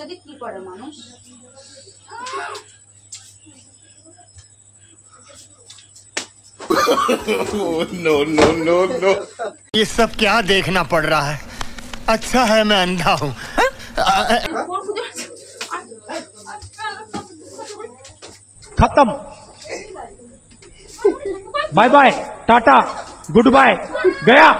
সাথে কি করে মানুষ। नो नो नो नो ये सब क्या देखना पड़ रहा है। अच्छा है मैं अंधा हूँ। खत्म, bye bye, tata, goodbye, गया।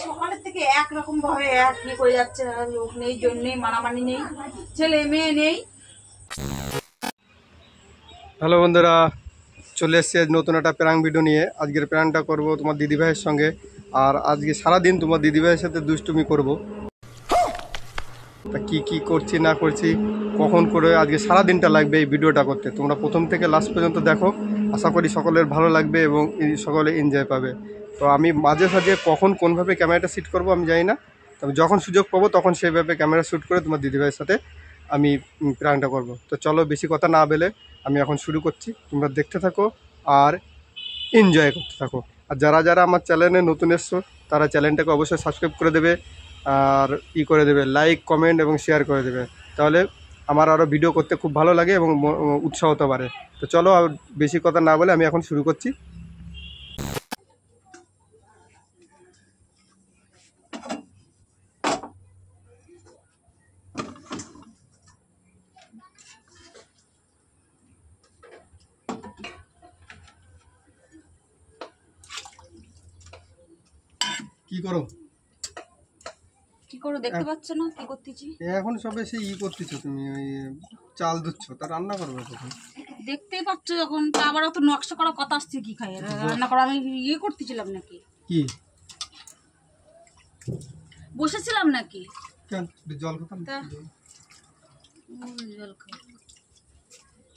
সকালের থেকে একরকম ভাবে এক ইয়ে করে যাচ্ছে, লোক নেই, জন নেই, মারামারি নেই, ছেলে মেয়ে নেই। হ্যালো বন্ধুরা, চলে এসেছি আজ নতুন একটা প্র্যাঙ্ক ভিডিও নিয়ে। আজকের প্র্যাঙ্কটা করব তোমার দিদিভাইয়ের সঙ্গে। আর আজকে সারাদিন তোমার দিদিভাইয়ের সাথে দুষ্টুমি করব। তা কি করছি না করছি, কখন করে, আজকে সারা দিনটা লাগবে এই ভিডিওটা করতে। তোমরা প্রথম থেকে লাস্ট পর্যন্ত দেখো, আশা করি সকলের ভালো লাগবে এবং সকলে এনজয় পাবে। তো আমি মাঝে সাঝে কখন কোনভাবে ক্যামেরাটা শ্যুট করব আমি জানি না, তবে যখন সুযোগ পাবো তখন সেইভাবে ক্যামেরা শ্যুট করে তোমার দিদিভাইয়ের সাথে আমি প্র্যাঙ্কটা করব। তো চলো বেশি কথা না বলে আমি এখন শুরু করছি, তোমরা দেখতে থাকো আর এনজয় করতে থাকো। আর যারা যারা আমার চ্যানেলে নতুন এসছো তারা চ্যানেলটাকে অবশ্যই সাবস্ক্রাইব করে দেবে, আর করে দেবে লাইক, কমেন্ট এবং শেয়ার করে দেবে। তাহলে আমার আরও ভিডিও করতে খুব ভালো লাগে এবং উৎসাহ হতে পারে। তো চলো আর বেশি কথা না বলে আমি এখন শুরু করছি। কি করো দেখতে পাচ্ছ না কি করতেছি এখন? সবে সেই করতেছো তুমি, ওই চাল ধুচ্ছ, তা রান্না করবে তখন দেখতেই পাচ্ছ যখন। তা আবার অত নকশা করা কথা আসছে কি খাই রান্না করা? আমি করতেছিলাম নাকি? কি বসেছিলাম নাকি? কেন জল কথা জল খাও।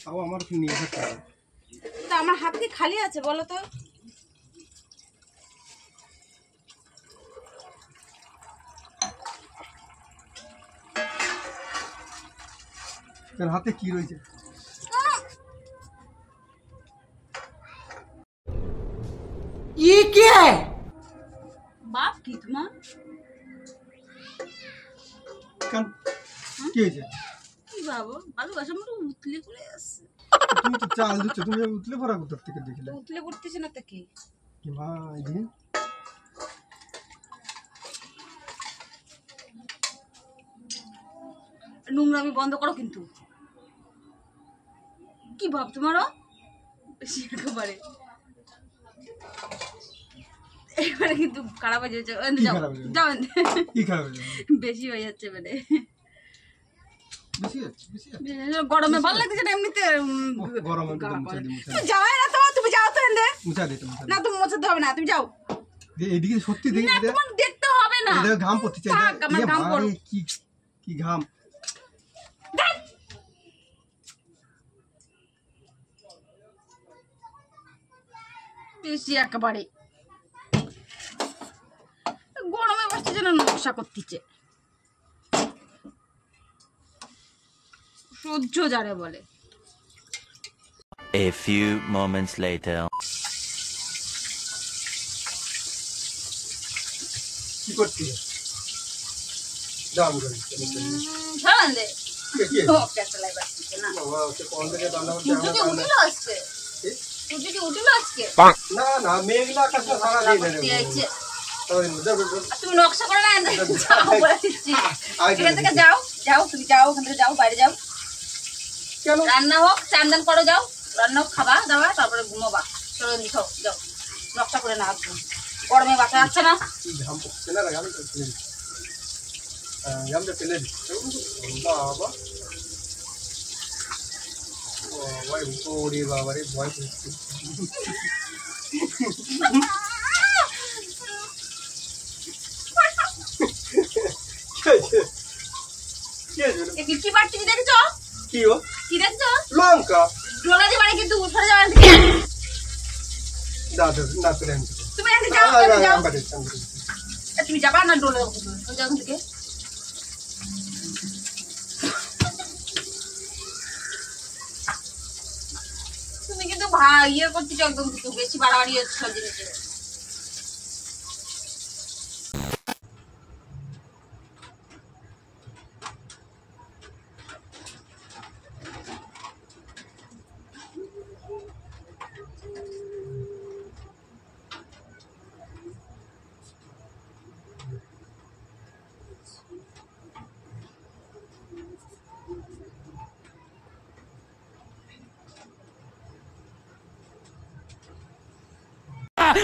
তাও আমার নিয়ে থাকতে হবে। তা আমার হাত কি খালি আছে বলো তো? হাতে কি রয়েছে? ये क्या है? बाप की तुम्हार কি হয়েছে? কি বাবা ভালোবাসা মতো উতলে করে আসছে। তুমি তো চাল দিচ্ছ, তুমি উতলে পড়া কোথা থেকে দেখলে? উতলে পড়তেছে না তো কি? মা দিন নোংরামি বন্ধ করো কিন্তু। কি ভাব তোমারও বেশি একেবারে, এবারে কিন্তু খারাপ হয়ে যাচ্ছে। যাও যাও, বেশি হয়ে যাচ্ছে মানে। গরমে ভালো লাগছে না এমনিতে। যাও না তো, তুমি যাও তো। না তুমি মোছাতে হবে না, তুমি যাও। এদিকে সত্যি তোমার দেখতে হবে না, ঘাম পড়তে চাই। কি ঘাম! বেশি একেবারে গরমে বসতে যেন নকশা করতেছে, সহ্য যারে বলে। A few moments later. কি করছিস? দাম করে ছাড়ান দে। ও কেটলাই বাসছে না। বাবা ওকে কোন থেকে রান্না করতে তুই কি উঠিলো আজকে? তুই কি উঠিলো আজকে? না না, মেঘলা আকাশে সারা দিন আছে। রে। তুমি নকশা করে না, যাও বলে দিচ্ছি। এখান থেকে যাও, যাও তুমি যাও, ওখান থেকে যাও, বাইরে যাও। কেন? রান্না হোক, চান করো, যাও রান্না হোক, খাবা দাবা, তারপরে ঘুমোবা। চলো লিখো, যাও। নকশা করে না আসবো, গরমে বাঁচা যাচ্ছে না। ঘাম পড়ছে না, ঘামটা ফেলে দিচ্ছি। ঘামটা ফেলে দিচ্ছি বাবা। ভাই ওরে বাবা রে, ভয় করছি। কি বাড়ছি দেখছো? কি ও কি দেখছো? লঙ্কা ডোলা দিয়ে বাড়ি কিন্তু উঠে যাওয়া। দাদা না করে তুমি এখানে যাও, যাও। তুমি যাবা না ডোলা যাও থেকে? তুমি কিন্তু ইয়ে করতেছো একদম, বেশি বাড়াবাড়ি হচ্ছে সব জিনিসে।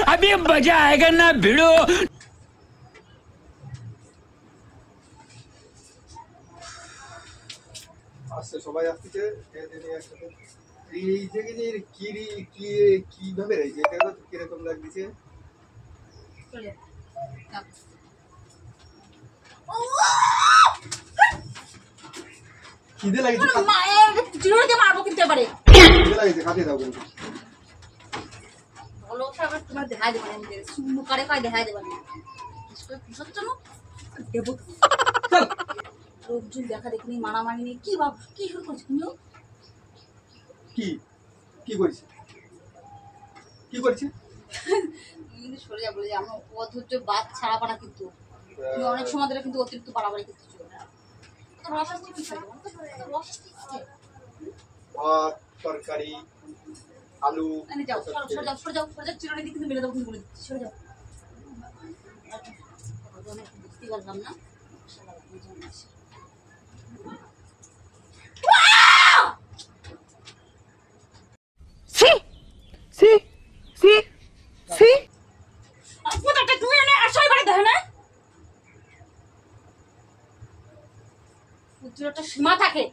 अभी मजा आएगा ना भिड़ो। আসছে সবাই আসছে একসাথে। এই যে কিভাবে রয়েছে এটা তো কিরকম লাগছে? চলে যাও। খিদে লাগছে, তোর মায়ের চিরুনি দিয়ে মারবো কিন্তু এবারে। খিদে লাগছে, খাতে দাও কিন্তু। বলো ওটা আবার তোমার দেখাই দেবো না, সুন্দর করে কয় দেখাই দেবো না। কিসের জন্য দেবো লোকজন দেখা দেখিনি, মারামারি নেই, কি ভাব কি শুরু করছো তুমিও? কি কি করছে, কি করছে? তুমি কিন্তু সরে যাবো যে আমরা অধৈর্য বাদ ছাড়া পারা, কিন্তু তুমি অনেক সময় ধরে কিন্তু অতিরিক্ত বাড়াবাড়ি কিন্তু চলবে না। তো রস আসছে কি খাবে, রস আসছে ভাত, তরকারি, আলু। যাও সরে যাও সরে যাও সরে যাও, চিরুনি দিয়ে কিন্তু মেরে দেবো কিন্তু বলে দিচ্ছি, সরে যাও। বুঝতে পারলাম না। একটা সীমা থাকে।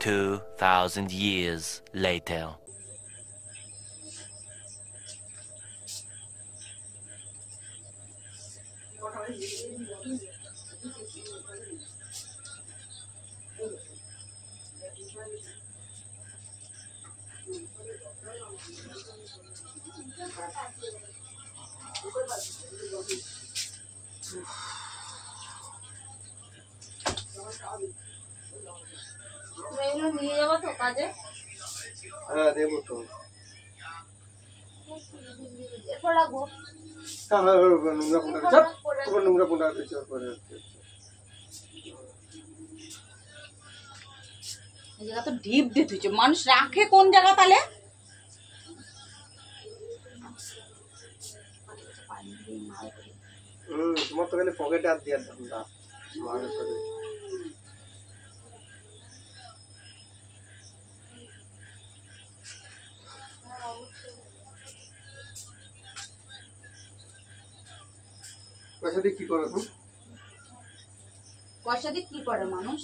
2,000 years later. এগুলো নিয়ে যাবো তো কাজে? হ্যাঁ দেবো তো। এরপর রাখবো। নোংরা পোনা করে এই জায়গা তো ডিপ দিয়ে তুইছে, মানুষ রাখে কোন জায়গা তাহলে? তোমার তো খালি পকেটে হাত দিয়ে না। পয়সা দিয়ে কি করো তুমি? পয়সা দিয়ে কি করে মানুষ?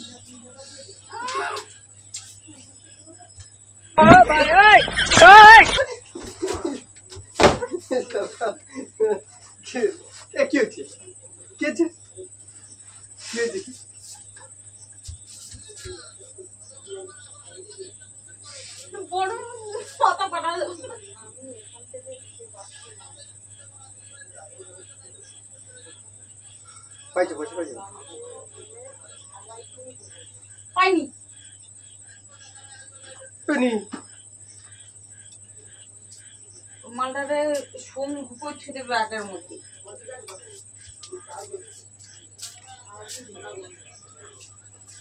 কি হচ্ছে, কি হচ্ছে, কি হয়েছে? বড় পাতা পাতা পাইছো, পয়সা পাইছো? পাইনি। মালটারে সোম করছে দেবে ব্যাগের মধ্যে।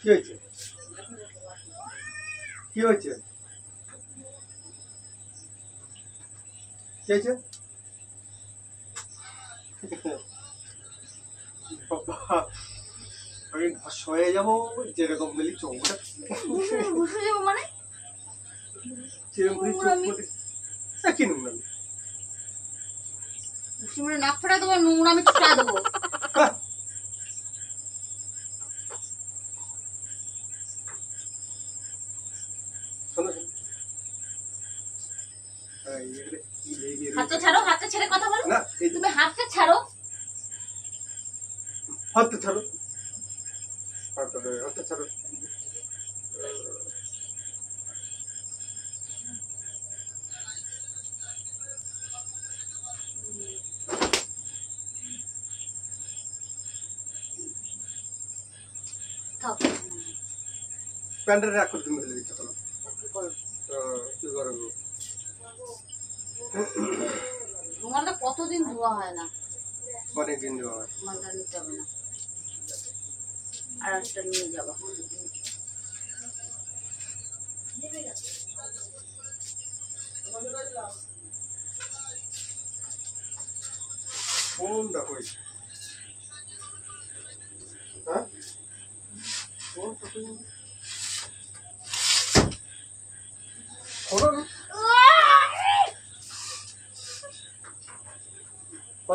কি হয়েছে, কি হয়েছে, কি হয়েছে? আমি ভস্য হয়ে যাবো যেরকম বলি চোখটা ঘুষে যাবো মানে? সেরকম কি নোংরা ঘুষে মেরে নাক ফেরা দেবো, নোংরা আমি চা দেবো। হাতটা ছাড়ো, হাতটা ছেড়ে কথা বলো না। তুমি হাতটা ছাড়ো, হাতটা ছাড়ো, হাতটা ছাড়ো। প্যান্টের রাখ করে তুমি ফেলে দিচ্ছ কেন? কি করবো? রুমালটা কতদিন ধোয়া হয় না? অনেকদিন দেওয়া হয়। রুমালটা নিতে হবে না, আর একটা নিয়ে যাবো। কোনটা কইছে? হ্যাঁ কোন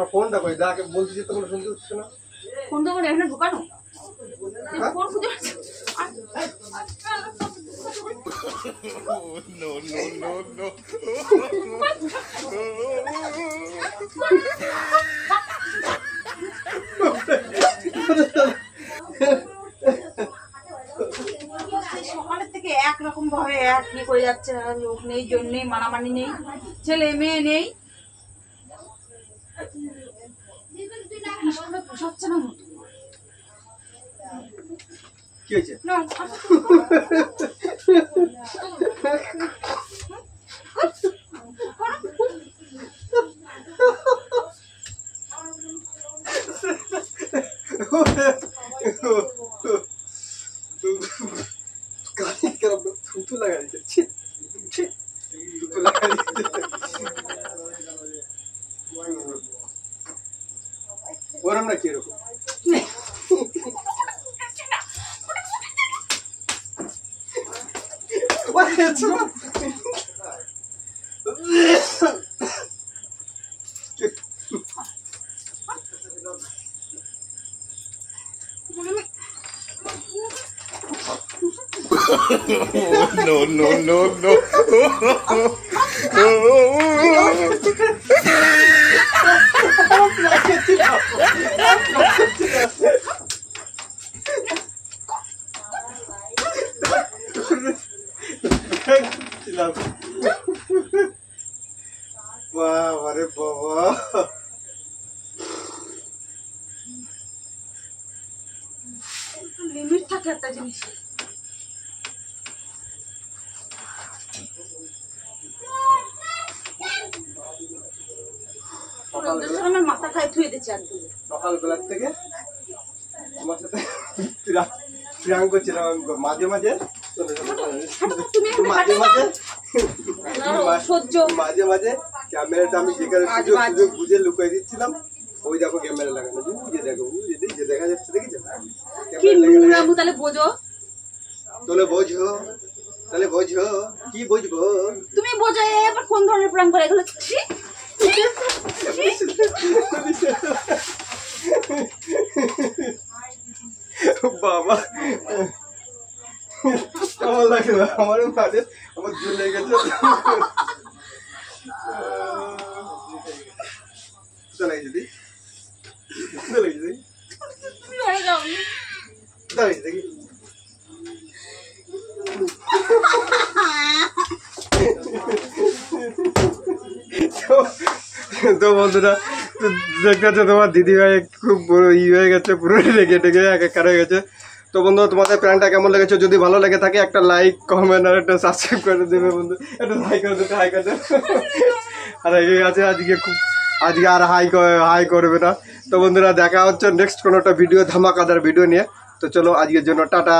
আমার ফোনটা কই যাকে বলছি যে তোমরা শুনতে পাচ্ছ না ফোন তো আমার এখানে ঢুকানো ফোন খুঁজে No, no, no, no. সকালের থেকে একরকম ভাবে এক ইয়ে করে যাচ্ছে, লোক নেই, জন নেই, মানামানি নেই, ছেলে মেয়ে নেই, পোষাচ্ছে না মতো। কি হয়েছে না, থুতু লাগাই দিচ্ছে থুতু লাগাই দিচ্ছে ওরম না কিরকম No, no, no, no. বাবা রে বাবা লিমিট থাকে একটা জিনিস। আমার মাথা খাই থুয়ে দিচ্ছে আর কি। সকালবেলার থেকে আমার সাথে প্রিয়াঙ্ক করছিলাম মাঝে মাঝে মাঝে মাঝে সহ্য মাঝে মাঝে ক্যামেরাটা আমি যেখানে সুযোগ সুযোগ বুঝে লুকিয়ে দিচ্ছিলাম ওই দেখো ক্যামেরা লাগানো বুঝে দেখো বুঝে যে দেখা যাচ্ছে দেখেছো কি নোংরামু, তাহলে বোঝো, তাহলে বোঝো কি বুঝবো তুমি বোঝো এবার কোন ধরনের প্রাণ করে এগুলো। বাবা আমার লাগে না আমারও কাজে আমার জল লেগে গেছে চলে যদি দেখি তো বন্ধুরা দেখতে পাচ্ছ তোমার দিদিভাই খুব বড় হয়ে গেছে, পুরো রেগে টেগে একাকার হয়ে গেছে। তো বন্ধু তোমাদের প্ল্যানটা কেমন লেগেছে, যদি ভালো লেগে থাকে একটা লাইক কমেন্ট আর একটা সাবস্ক্রাইব করে দেবে বন্ধু, একটা লাইক করে দেবে, হাই করে দেবে। আর রেগে গেছে আজকে খুব, আজকে আর হাই করবে না। তো বন্ধুরা দেখা হচ্ছে নেক্সট কোনো একটা ভিডিও, ধামাকাদার ভিডিও নিয়ে। তো চলো আজকের জন্য টাটা।